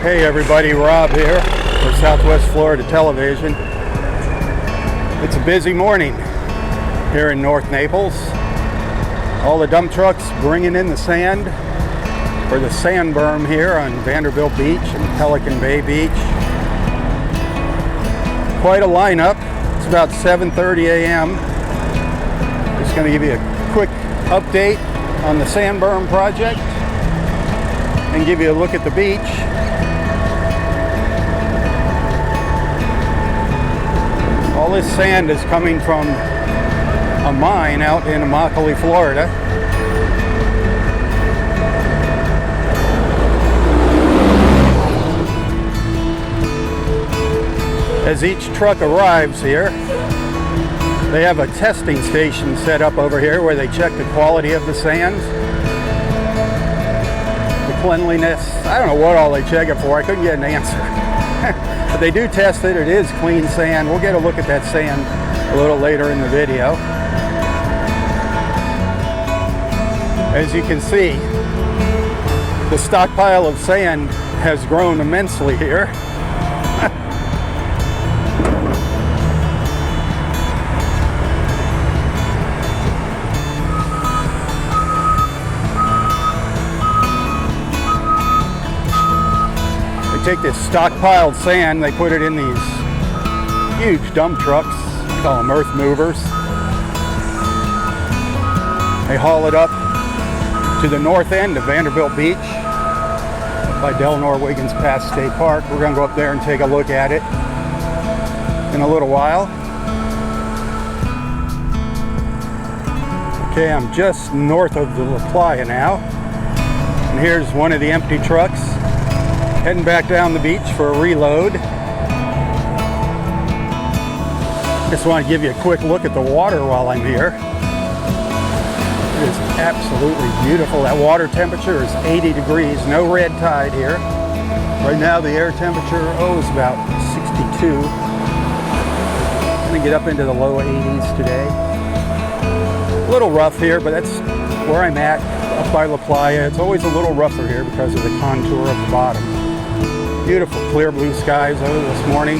Hey everybody, Rob here for Southwest Florida Television. It's a busy morning here in North Naples. All the dump trucks bringing in the sand for the sand berm here on Vanderbilt Beach and Pelican Bay Beach. Quite a lineup. It's about 7:30 a.m. Just going to give you a quick update on the sand berm project and give you a look at the beach. All this sand is coming from a mine out in Immokalee, Florida. As each truck arrives here, they have a testing station set up over here where they check the quality of the sand, the cleanliness. I don't know what all they check it for. I couldn't get an answer. But they do test it. It is clean sand. We'll get a look at that sand a little later in the video. As you can see, the stockpile of sand has grown immensely here. Take this stockpiled sand, they put it in these huge dump trucks, we call them earth movers. They haul it up to the north end of Vanderbilt Beach by Del Norwigan's Pass State Park. We're going to go up there and take a look at it in a little while. Okay, I'm just north of the La Playa now, and here's one of the empty trucks heading back down the beach for a reload. Just want to give you a quick look at the water while I'm here. It is absolutely beautiful. That water temperature is 80 degrees, no red tide here. Right now the air temperature is about 62. Gonna get up into the low 80s today. A little rough here, but that's where I'm at, up by La Playa. It's always a little rougher here because of the contour of the bottom. Beautiful clear blue skies over this morning.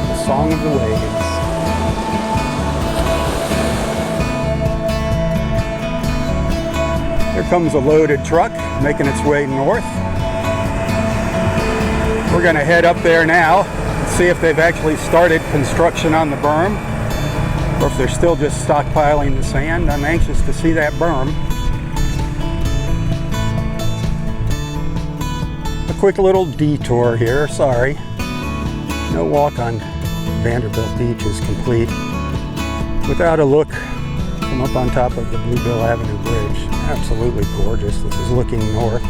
The song of the waves. Here comes a loaded truck making its way north. We're going to head up there now and see if they've actually started construction on the berm, or if they're still just stockpiling the sand. I'm anxious to see that berm. A quick little detour here, sorry. No walk on Vanderbilt Beach is complete without a look from up on top of the Bluebill Avenue Bridge. Absolutely gorgeous. This is looking north.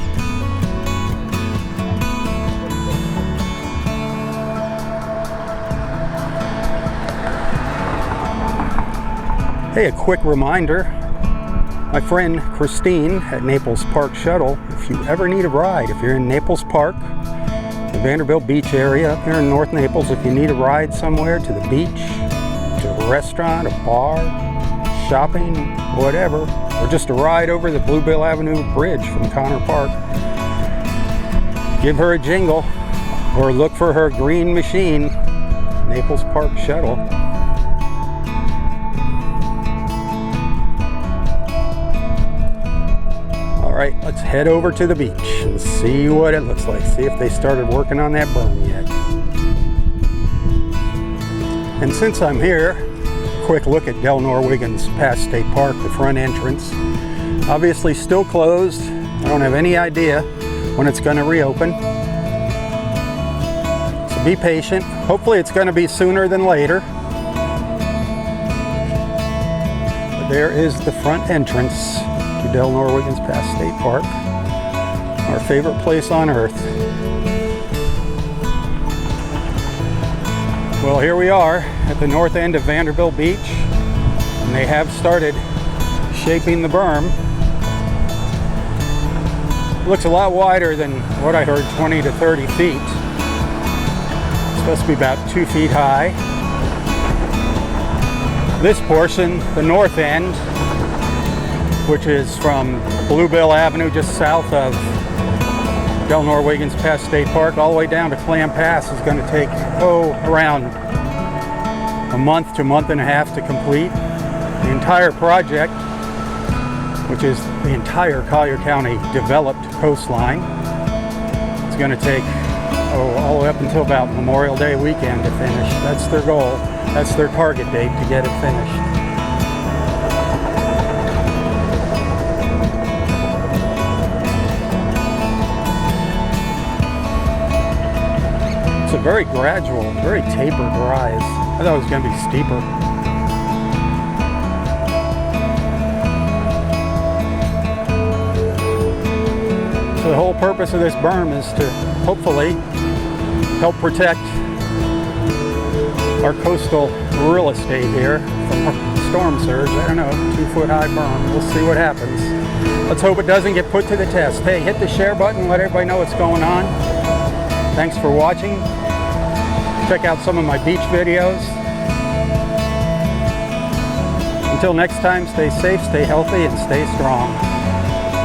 Hey, a quick reminder, my friend Christine at Naples Park Shuttle, if you ever need a ride, if you're in Naples Park, the Vanderbilt Beach area up here in North Naples, if you need a ride somewhere to the beach, to a restaurant, a bar, shopping, whatever, or just a ride over the Bluebill Avenue Bridge from Connor Park, give her a jingle or look for her green machine, Naples Park Shuttle. All right, let's head over to the beach and see what it looks like. See if they started working on that berm yet. And since I'm here, quick look at Del Norwigan's Pass State Park, the front entrance. Obviously still closed. I don't have any idea when it's going to reopen. So be patient. Hopefully it's going to be sooner than later. But there is the front entrance to Del Norwigan's Pass State Park, our favorite place on earth. Well, here we are at the north end of Vanderbilt Beach, and they have started shaping the berm. It looks a lot wider than what I heard, 20 to 30 feet. It's supposed to be about 2 feet high. This portion, the north end, which is from Bluebell Avenue just south of Del Norwegian's Pass State Park all the way down to Clam Pass, is going to take around a month to a month and a half to complete. The entire project, which is the entire Collier County developed coastline, is going to take all the way up until about Memorial Day weekend to finish. That's their goal. That's their target date, to get it finished. It's a very gradual, very tapered rise. I thought it was going to be steeper. So the whole purpose of this berm is to hopefully help protect our coastal real estate here from storm surge. I don't know, 2-foot high berm. We'll see what happens. Let's hope it doesn't get put to the test. Hey, hit the share button, let everybody know what's going on. Thanks for watching. Check out some of my beach videos. Until next time, stay safe, stay healthy, and stay strong.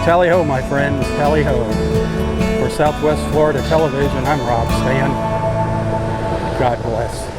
Tally-ho, my friends, tally-ho. For Southwest Florida Television, I'm Rob Stan. God bless.